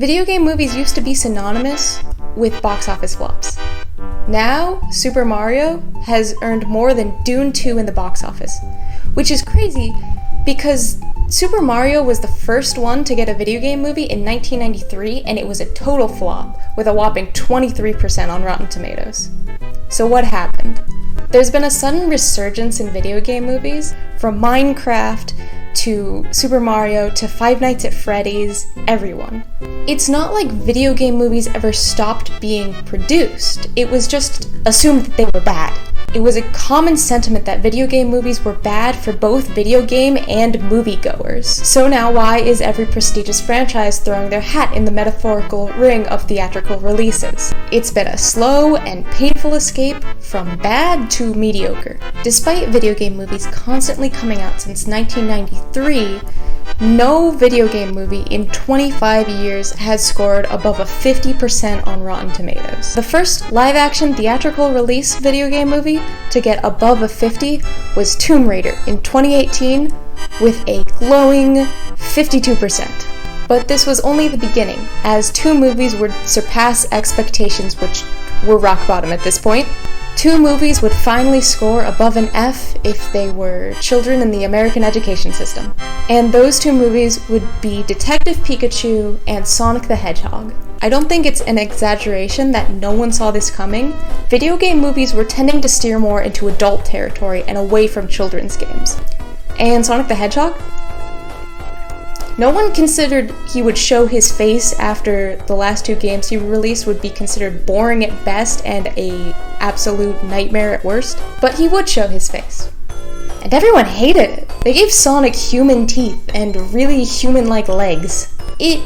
Video game movies used to be synonymous with box office flops. Now, Super Mario has earned more than Dune 2 in the box office, which is crazy because Super Mario was the first one to get a video game movie in 1993, and it was a total flop, with a whopping 23% on Rotten Tomatoes. So what happened? There's been a sudden resurgence in video game movies, from Minecraft to Super Mario to Five Nights at Freddy's, everyone. It's not like video game movies ever stopped being produced, it was just assumed that they were bad. It was a common sentiment that video game movies were bad for both video game and moviegoers. So now why is every prestigious franchise throwing their hat in the metaphorical ring of theatrical releases? It's been a slow and painful escape from bad to mediocre. Despite video game movies constantly coming out since 1993, no video game movie in 25 years has scored above a 50% on Rotten Tomatoes. The first live-action theatrical release video game movie to get above a 50 was Tomb Raider in 2018 with a glowing 52%. But this was only the beginning, as two movies would surpass expectations, which were rock bottom at this point. Two movies would finally score above an F if they were children in the American education system. And those two movies would be Detective Pikachu and Sonic the Hedgehog. I don't think it's an exaggeration that no one saw this coming. Video game movies were tending to steer more into adult territory and away from children's games. And Sonic the Hedgehog? No one considered he would show his face after the last two games he released would be considered boring at best and a absolute nightmare at worst, but he would show his face. And everyone hated it. They gave Sonic human teeth and really human-like legs. It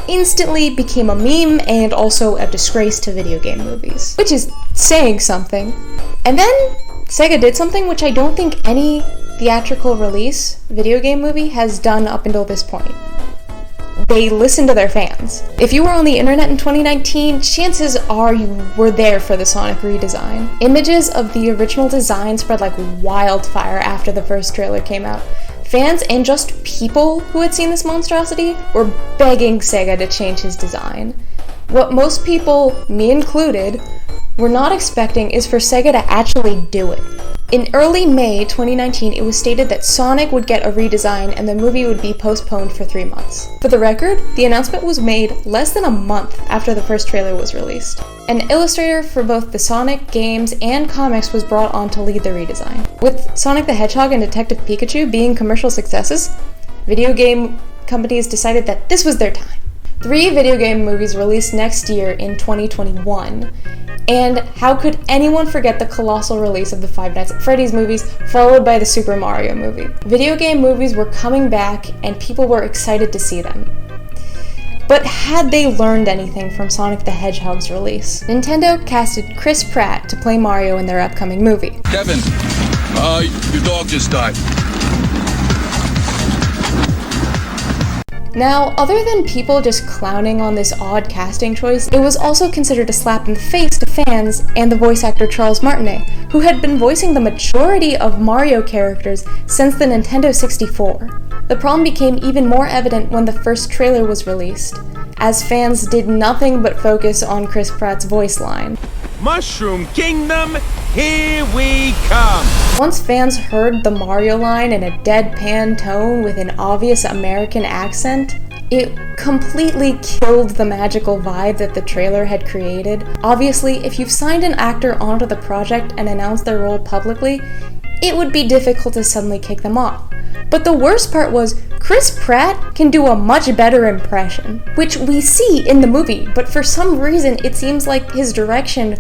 instantly became a meme and also a disgrace to video game movies, which is saying something. And then Sega did something which I don't think any theatrical release video game movie has done up until this point. They listened to their fans. If you were on the internet in 2019, chances are you were there for the Sonic redesign. Images of the original design spread like wildfire after the first trailer came out. Fans and just people who had seen this monstrosity were begging Sega to change his design. What most people, me included, were not expecting is for Sega to actually do it. In early May 2019, it was stated that Sonic would get a redesign and the movie would be postponed for 3 months. For the record, the announcement was made less than a month after the first trailer was released. An illustrator for both the Sonic games and comics was brought on to lead the redesign. With Sonic the Hedgehog and Detective Pikachu being commercial successes, video game companies decided that this was their time. 3 video game movies released next year in 2021. And how could anyone forget the colossal release of the Five Nights at Freddy's movies, followed by the Super Mario movie? Video game movies were coming back, and people were excited to see them. But had they learned anything from Sonic the Hedgehog's release? Nintendo casted Chris Pratt to play Mario in their upcoming movie. Kevin, your dog just died. Now, other than people just clowning on this odd casting choice, it was also considered a slap in the face to fans and the voice actor Charles Martinet, who had been voicing the majority of Mario characters since the Nintendo 64. The problem became even more evident when the first trailer was released, as fans did nothing but focus on Chris Pratt's voice line. Mushroom Kingdom, here we come! Once fans heard the Mario line in a deadpan tone with an obvious American accent, it completely killed the magical vibe that the trailer had created. Obviously, if you've signed an actor onto the project and announced their role publicly, it would be difficult to suddenly kick them off. But the worst part was, Chris Pratt can do a much better impression, which we see in the movie, but for some reason it seems like his direction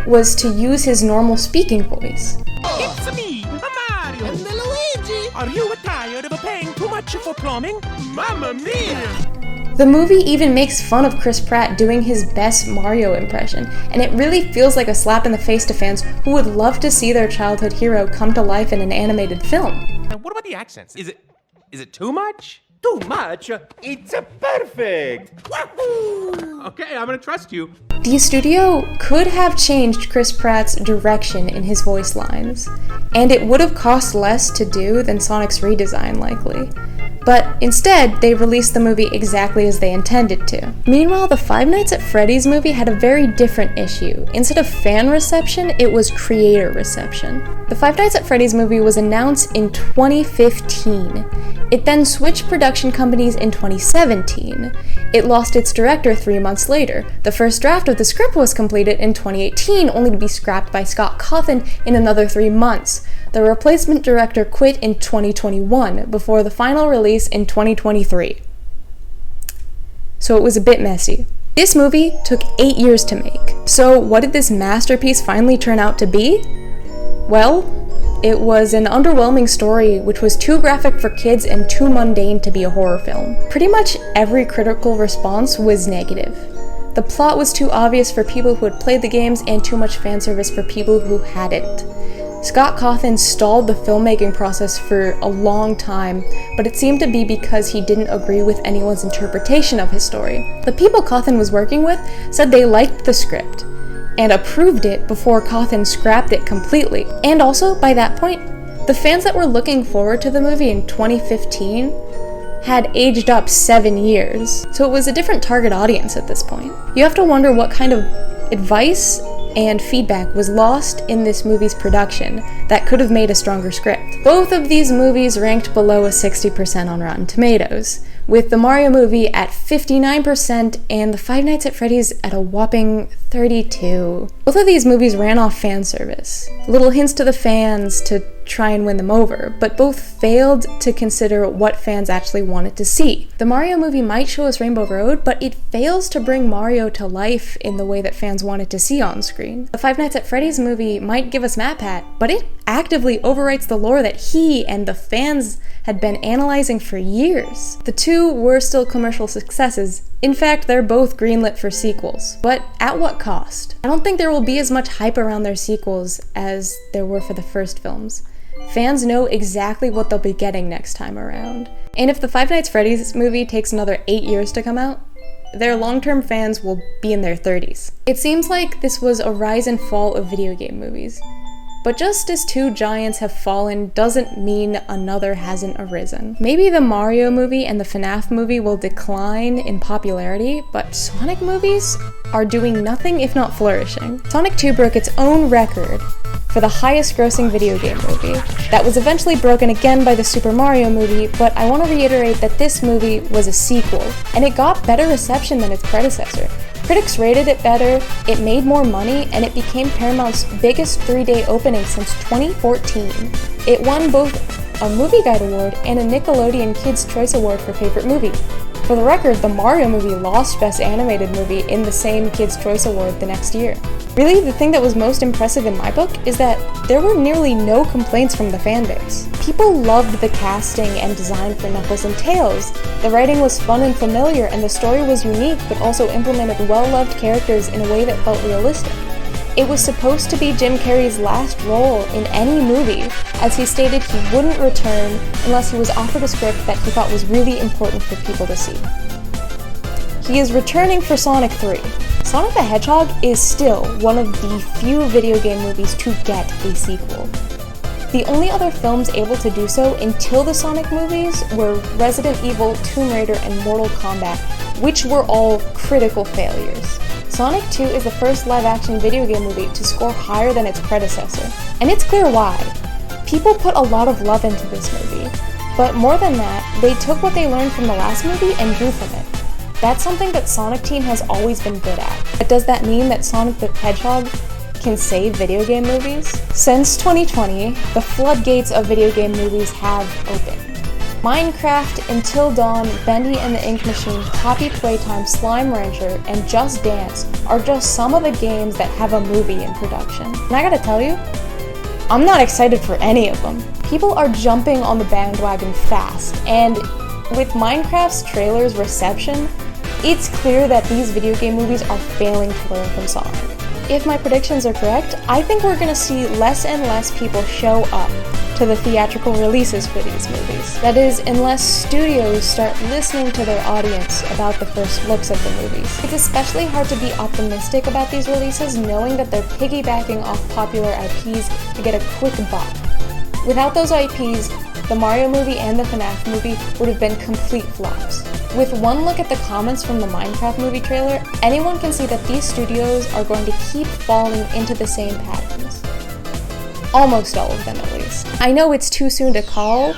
was to use his normal speaking voice. It's me, Mario! And Luigi! Are you tired of paying too much for plumbing? Mamma mia! The movie even makes fun of Chris Pratt doing his best Mario impression, and it really feels like a slap in the face to fans who would love to see their childhood hero come to life in an animated film. Now, what about the accents? Is it too much? Too much? It's perfect! Wahoo! Okay, I'm gonna trust you. The studio could have changed Chris Pratt's direction in his voice lines, and it would have cost less to do than Sonic's redesign, likely. But instead, they released the movie exactly as they intended to. Meanwhile, the Five Nights at Freddy's movie had a very different issue. Instead of fan reception, it was creator reception. The Five Nights at Freddy's movie was announced in 2015. It then switched production companies in 2017. It lost its director 3 months later. The first draft of the script was completed in 2018, only to be scrapped by Scott Cawthon in another 3 months. The replacement director quit in 2021, before the final release in 2023. So it was a bit messy. This movie took 8 years to make. So what did this masterpiece finally turn out to be? Well, it was an underwhelming story which was too graphic for kids and too mundane to be a horror film. Pretty much every critical response was negative. The plot was too obvious for people who had played the games and too much fan service for people who hadn't. Scott Cawthon stalled the filmmaking process for a long time, but it seemed to be because he didn't agree with anyone's interpretation of his story. The people Cawthon was working with said they liked the script and approved it before Cawthon scrapped it completely. And also, by that point, the fans that were looking forward to the movie in 2015 had aged up 7 years, so it was a different target audience at this point. You have to wonder what kind of advice and feedback was lost in this movie's production that could have made a stronger script. Both of these movies ranked below a 60% on Rotten Tomatoes, with the Mario movie at 59% and the Five Nights at Freddy's at a whopping 32%. Both of these movies ran off fan service, little hints to the fans to try and win them over, but both failed to consider what fans actually wanted to see. The Mario movie might show us Rainbow Road, but it fails to bring Mario to life in the way that fans wanted to see on screen. The Five Nights at Freddy's movie might give us MatPat, but it actively overwrites the lore that he and the fans had been analyzing for years. The two were still commercial successes. In fact, they're both greenlit for sequels. But at what cost? I don't think there will be as much hype around their sequels as there were for the first films. Fans know exactly what they'll be getting next time around. And if the Five Nights at Freddy's movie takes another 8 years to come out, their long-term fans will be in their 30s. It seems like this was a rise and fall of video game movies. But just as two giants have fallen doesn't mean another hasn't arisen. Maybe the Mario movie and the FNAF movie will decline in popularity, but Sonic movies are doing nothing if not flourishing. Sonic 2 broke its own record for the highest grossing video game movie. That was eventually broken again by the Super Mario movie, but I want to reiterate that this movie was a sequel, and it got better reception than its predecessor. Critics rated it better, it made more money, and it became Paramount's biggest 3-day opening since 2014. It won both a Movie Guide Award and a Nickelodeon Kids' Choice Award for Favorite Movie. For the record, the Mario movie lost Best Animated Movie in the same Kids' Choice Award the next year. Really, the thing that was most impressive in my book is that there were nearly no complaints from the fanbase. People loved the casting and design for Knuckles and Tails. The writing was fun and familiar, and the story was unique, but also implemented well-loved characters in a way that felt realistic. It was supposed to be Jim Carrey's last role in any movie, as he stated he wouldn't return unless he was offered a script that he thought was really important for people to see. He is returning for Sonic 3. Sonic the Hedgehog is still one of the few video game movies to get a sequel. The only other films able to do so until the Sonic movies were Resident Evil, Tomb Raider, and Mortal Kombat, which were all critical failures. Sonic 2 is the first live-action video game movie to score higher than its predecessor, and it's clear why. People put a lot of love into this movie, but more than that, they took what they learned from the last movie and grew from it. That's something that Sonic Team has always been good at. But does that mean that Sonic the Hedgehog can save video game movies? Since 2020, the floodgates of video game movies have opened. Minecraft, Until Dawn, Bendy and the Ink Machine, Poppy Playtime, Slime Rancher, and Just Dance are just some of the games that have a movie in production. And I gotta tell you, I'm not excited for any of them. People are jumping on the bandwagon fast, and with Minecraft's trailer's reception, it's clear that these video game movies are failing to learn from Sonic. If my predictions are correct, I think we're gonna see less and less people show up to the theatrical releases for these movies. That is, unless studios start listening to their audience about the first looks of the movies. It's especially hard to be optimistic about these releases knowing that they're piggybacking off popular IPs to get a quick buck. Without those IPs, the Mario movie and the FNAF movie would have been complete flops. With one look at the comments from the Minecraft movie trailer, anyone can see that these studios are going to keep falling into the same patterns. Almost all of them, at least. I know it's too soon to call,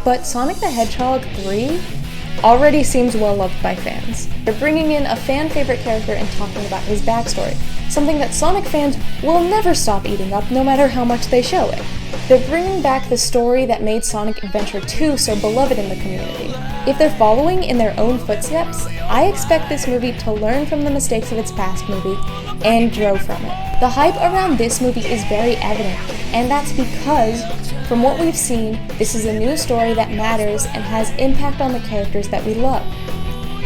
but Sonic the Hedgehog 3 already seems well loved by fans. They're bringing in a fan-favorite character and talking about his backstory, something that Sonic fans will never stop eating up no matter how much they show it. They're bringing back the story that made Sonic Adventure 2 so beloved in the community. If they're following in their own footsteps, I expect this movie to learn from the mistakes of its past movie and grow from it. The hype around this movie is very evident, and that's because, from what we've seen, this is a new story that matters and has impact on the characters that we love.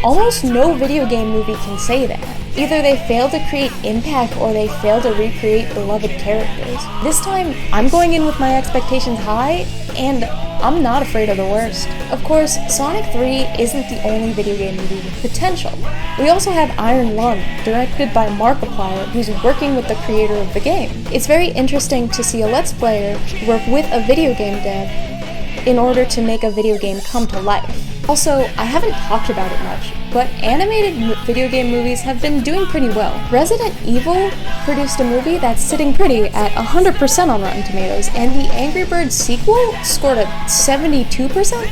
Almost no video game movie can say that. Either they fail to create impact or they fail to recreate beloved characters. This time, I'm going in with my expectations high, and I'm not afraid of the worst. Of course, Sonic 3 isn't the only video game movie with potential. We also have Iron Lung, directed by Markiplier, who's working with the creator of the game. It's very interesting to see a Let's Player work with a video game dev in order to make a video game come to life. Also, I haven't talked about it much, but animated video game movies have been doing pretty well. Resident Evil produced a movie that's sitting pretty at 100% on Rotten Tomatoes, and the Angry Birds sequel scored a 72%?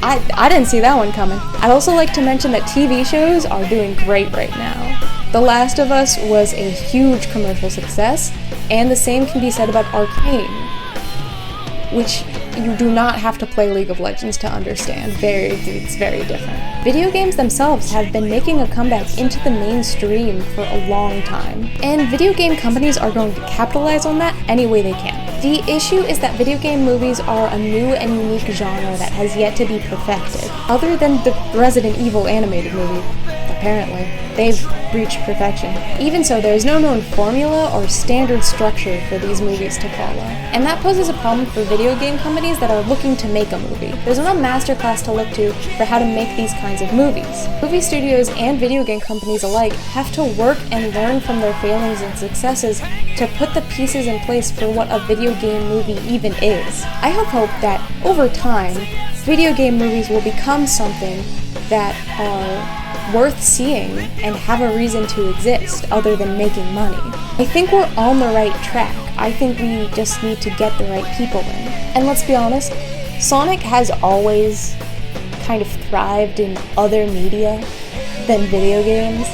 I didn't see that one coming. I'd also like to mention that TV shows are doing great right now. The Last of Us was a huge commercial success, and the same can be said about Arcane, which you do not have to play League of Legends to understand. It's very different. Video games themselves have been making a comeback into the mainstream for a long time, and video game companies are going to capitalize on that any way they can. The issue is that video game movies are a new and unique genre that has yet to be perfected. Other than the Resident Evil animated movie, apparently, they've reached perfection. Even so, there is no known formula or standard structure for these movies to follow. And that poses a problem for video game companies that are looking to make a movie. There's no masterclass to look to for how to make these kinds of movies. Movie studios and video game companies alike have to work and learn from their failings and successes to put the pieces in place for what a video game movie even is. I hope that, over time, video game movies will become something that are worth seeing and have a reason to exist other than making money. I think we're on the right track. I think we just need to get the right people in. And let's be honest, Sonic has always kind of thrived in other media than video games,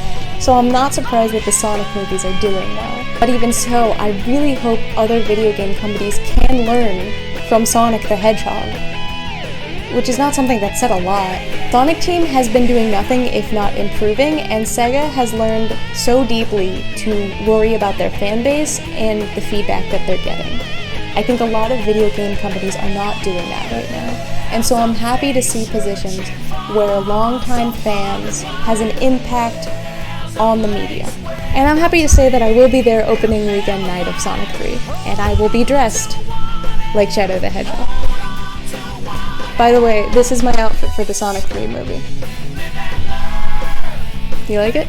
so I'm not surprised that the Sonic movies are doing well. But even so, I really hope other video game companies can learn from Sonic the Hedgehog, which is not something that's said a lot. Sonic Team has been doing nothing if not improving, and Sega has learned so deeply to worry about their fan base and the feedback that they're getting. I think a lot of video game companies are not doing that right now, and so I'm happy to see positions where longtime fans has an impact on the media. And I'm happy to say that I will be there opening weekend night of Sonic 3, and I will be dressed like Shadow the Hedgehog. By the way, this is my outfit for the Sonic 3 movie. You like it?